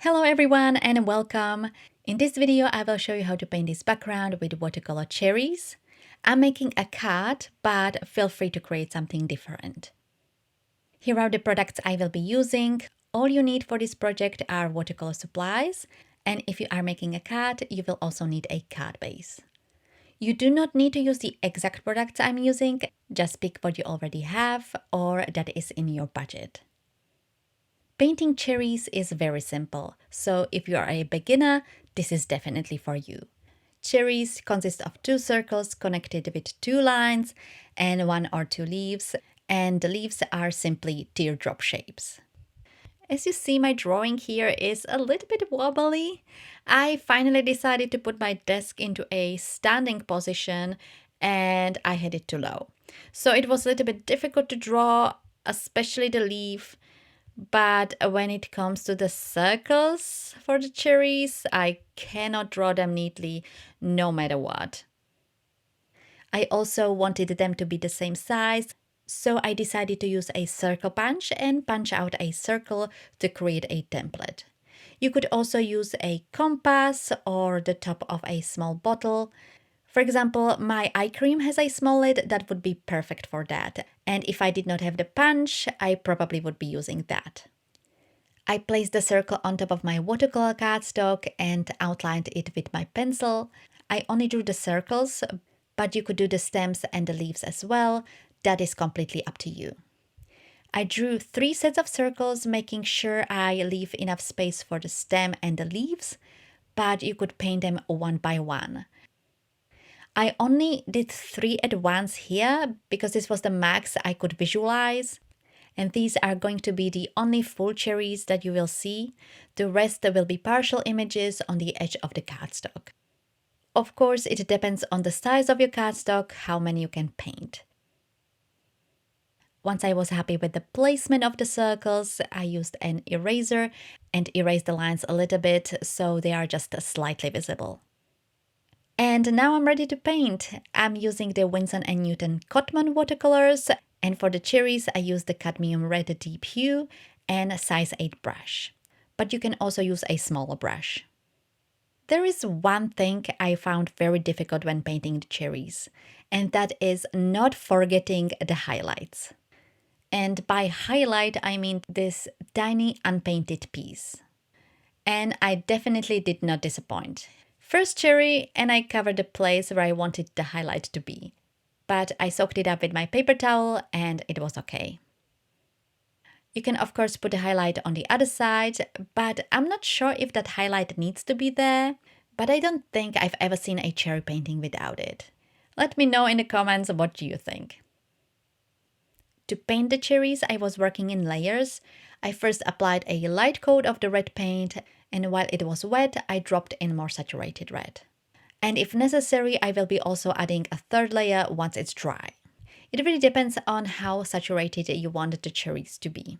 Hello everyone and welcome. In this video I will show you how to paint this background with watercolor cherries. I'm making a card, but feel free to create something different. Here are the products I will be using. All you need for this project are watercolor supplies, and if you are making a card, you will also need a card base. You do not need to use the exact products I'm using, just pick what you already have or that is in your budget. Painting cherries is very simple, so if you are a beginner, this is definitely for you. Cherries consist of two circles connected with two lines and one or two leaves, and the leaves are simply teardrop shapes. As you see, my drawing here is a little bit wobbly. I finally decided to put my desk into a standing position and I had it too low. So it was a little bit difficult to draw, especially the leaf. But when it comes to the circles for the cherries, I cannot draw them neatly no matter what. I also wanted them to be the same size, so I decided to use a circle punch and punch out a circle to create a template. You could also use a compass or the top of a small bottle. For example, my eye cream has a small lid that would be perfect for that. And if I did not have the punch, I probably would be using that. I placed the circle on top of my watercolor cardstock and outlined it with my pencil. I only drew the circles, but you could do the stems and the leaves as well. That is completely up to you. I drew 3 sets of circles, making sure I leave enough space for the stem and the leaves, but you could paint them one by one. I only did 3 at once here because this was the max I could visualize. And these are going to be the only full cherries that you will see. The rest will be partial images on the edge of the cardstock. Of course, it depends on the size of your cardstock, how many you can paint. Once I was happy with the placement of the circles, I used an eraser and erased the lines a little bit so they are just slightly visible. And now I'm ready to paint. I'm using the Winsor & Newton Cotman watercolors, and for the cherries I used the cadmium red deep hue and a size 8 brush. But you can also use a smaller brush. There is one thing I found very difficult when painting the cherries, and that is not forgetting the highlights. And by highlight I mean this tiny unpainted piece. And I definitely did not disappoint. First cherry, and I covered the place where I wanted the highlight to be. But I soaked it up with my paper towel and it was okay. You can of course put the highlight on the other side, but I'm not sure if that highlight needs to be there. But I don't think I've ever seen a cherry painting without it. Let me know in the comments what you think. To paint the cherries, I was working in layers. I first applied a light coat of the red paint, and while it was wet, I dropped in more saturated red. And if necessary, I will be also adding a third layer once it's dry. It really depends on how saturated you want the cherries to be.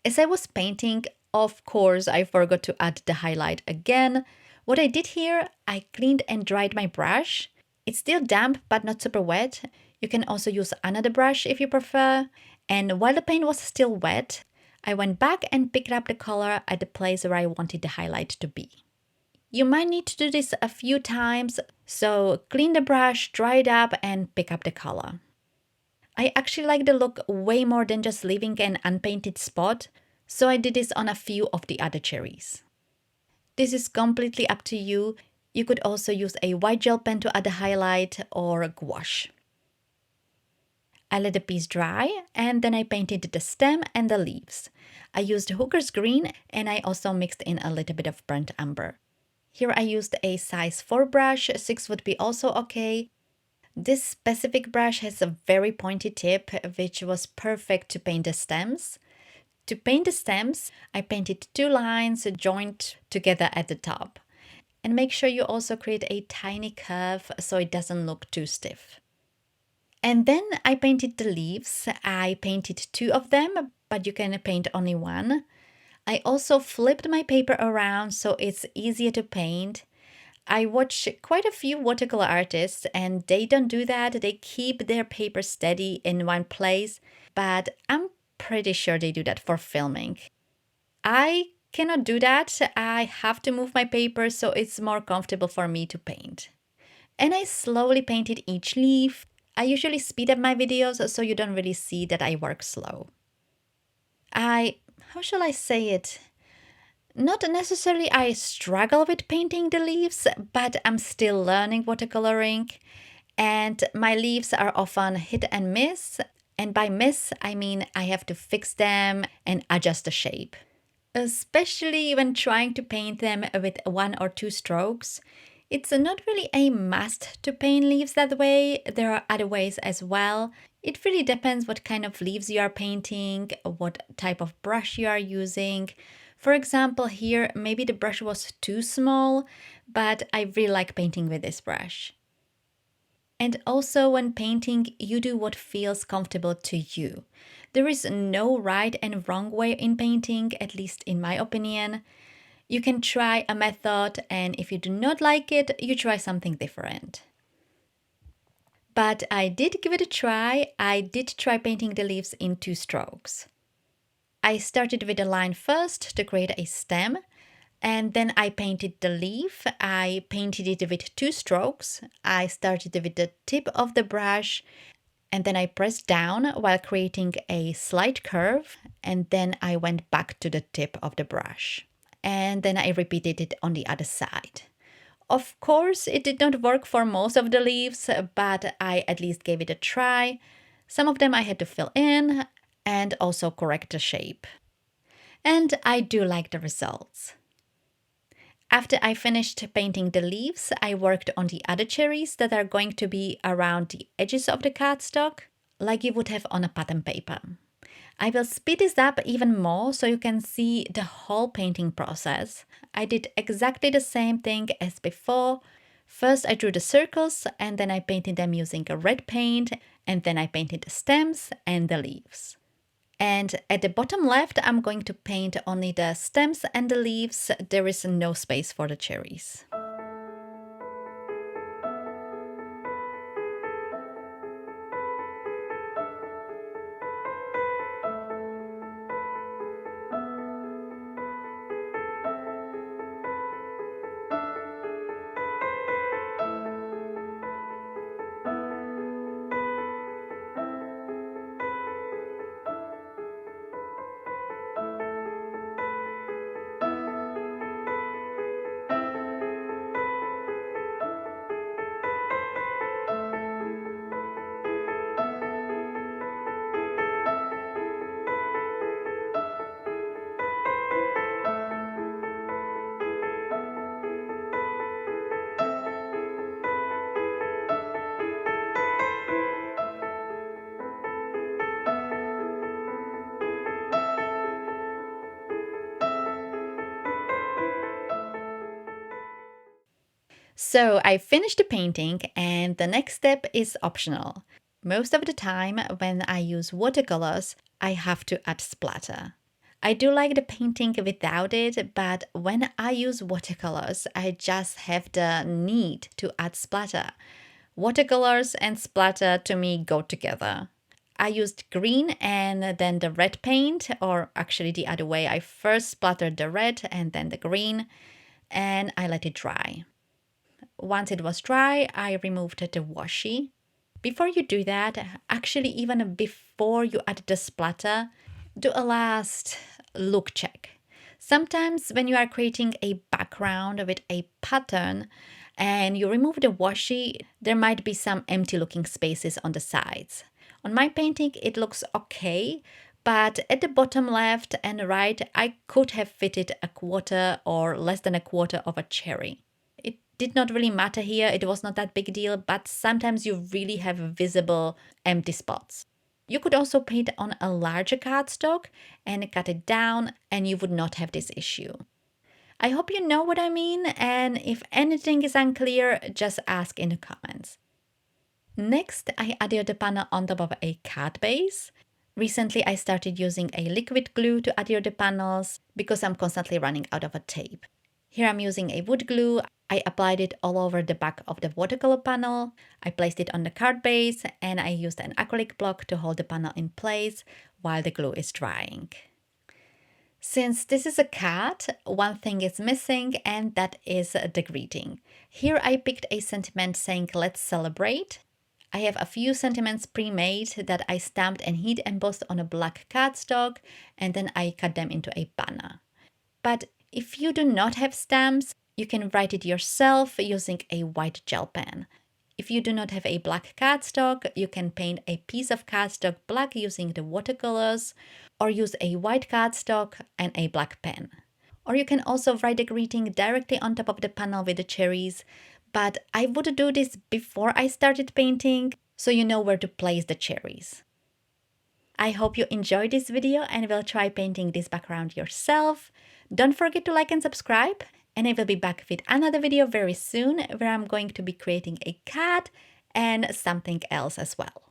As I was painting, of course, I forgot to add the highlight again. What I did here, I cleaned and dried my brush. It's still damp, but not super wet. You can also use another brush if you prefer. And while the paint was still wet, I went back and picked up the color at the place where I wanted the highlight to be. You might need to do this a few times, so clean the brush, dry it up, and pick up the color. I actually like the look way more than just leaving an unpainted spot, so I did this on a few of the other cherries. This is completely up to you. You could also use a white gel pen to add a highlight or gouache. I let the piece dry and then I painted the stem and the leaves. I used Hooker's green and I also mixed in a little bit of burnt umber. Here I used a size 4 brush, 6 would be also okay. This specific brush has a very pointy tip, which was perfect to paint the stems. To paint the stems, I painted 2 lines joined together at the top. And make sure you also create a tiny curve so it doesn't look too stiff. And then I painted the leaves. I painted 2 of them, but you can paint only 1. I also flipped my paper around so it's easier to paint. I watch quite a few watercolor artists and they don't do that. They keep their paper steady in one place, but I'm pretty sure they do that for filming. I cannot do that. I have to move my paper so it's more comfortable for me to paint. And I slowly painted each leaf. I usually speed up my videos so you don't really see that I work slow. How shall I say it? Not necessarily I struggle with painting the leaves, but I'm still learning watercoloring, and my leaves are often hit and miss. And by miss, I mean I have to fix them and adjust the shape. Especially when trying to paint them with one or two strokes. It's not really a must to paint leaves that way. There are other ways as well. It really depends what kind of leaves you are painting, what type of brush you are using. For example, here maybe the brush was too small, but I really like painting with this brush. And also, when painting, you do what feels comfortable to you. There is no right and wrong way in painting, at least in my opinion. You can try a method, and if you do not like it, you try something different. But I did give it a try. I did try painting the leaves in two strokes. I started with a line first to create a stem, and then I painted the leaf. I painted it with two strokes. I started with the tip of the brush, and then I pressed down while creating a slight curve, and then I went back to the tip of the brush. And then I repeated it on the other side. Of course, it did not work for most of the leaves, but I at least gave it a try. Some of them I had to fill in and also correct the shape. And I do like the results. After I finished painting the leaves, I worked on the other cherries that are going to be around the edges of the cardstock, like you would have on a pattern paper. I will speed this up even more so you can see the whole painting process. I did exactly the same thing as before. First I drew the circles and then I painted them using a red paint, and then I painted the stems and the leaves. And at the bottom left, I'm going to paint only the stems and the leaves. There is no space for the cherries. So I finished the painting, and the next step is optional. Most of the time when I use watercolors, I have to add splatter. I do like the painting without it, but when I use watercolors, I just have the need to add splatter. Watercolors and splatter to me go together. I used green and then the red paint, or actually the other way. I first splattered the red and then the green, and I let it dry. Once it was dry, I removed the washi. Before you do that, actually even before you add the splatter, do a last look check. Sometimes when you are creating a background with a pattern and you remove the washi, there might be some empty looking spaces on the sides. On my painting, it looks okay, but at the bottom left and right, I could have fitted a quarter or less than a quarter of a cherry. It did not really matter here, it was not that big deal, but sometimes you really have visible empty spots. You could also paint on a larger cardstock and cut it down, and you would not have this issue. I hope you know what I mean, and if anything is unclear, just ask in the comments. Next, I adhered the panel on top of a card base. Recently, I started using a liquid glue to adhere the panels because I'm constantly running out of a tape. Here I'm using a wood glue. I applied it all over the back of the watercolor panel. I placed it on the card base and I used an acrylic block to hold the panel in place while the glue is drying. Since this is a cat, one thing is missing, and that is the greeting. Here I picked a sentiment saying let's celebrate. I have a few sentiments pre-made that I stamped and heat embossed on a black cardstock, and then I cut them into a banner. But if you do not have stamps, you can write it yourself using a white gel pen. If you do not have a black cardstock, you can paint a piece of cardstock black using the watercolors, or use a white cardstock and a black pen. Or you can also write the greeting directly on top of the panel with the cherries, but I would do this before I started painting, so you know where to place the cherries. I hope you enjoyed this video and will try painting this background yourself. Don't forget to like and subscribe, and I will be back with another video very soon where I'm going to be creating a cat and something else as well.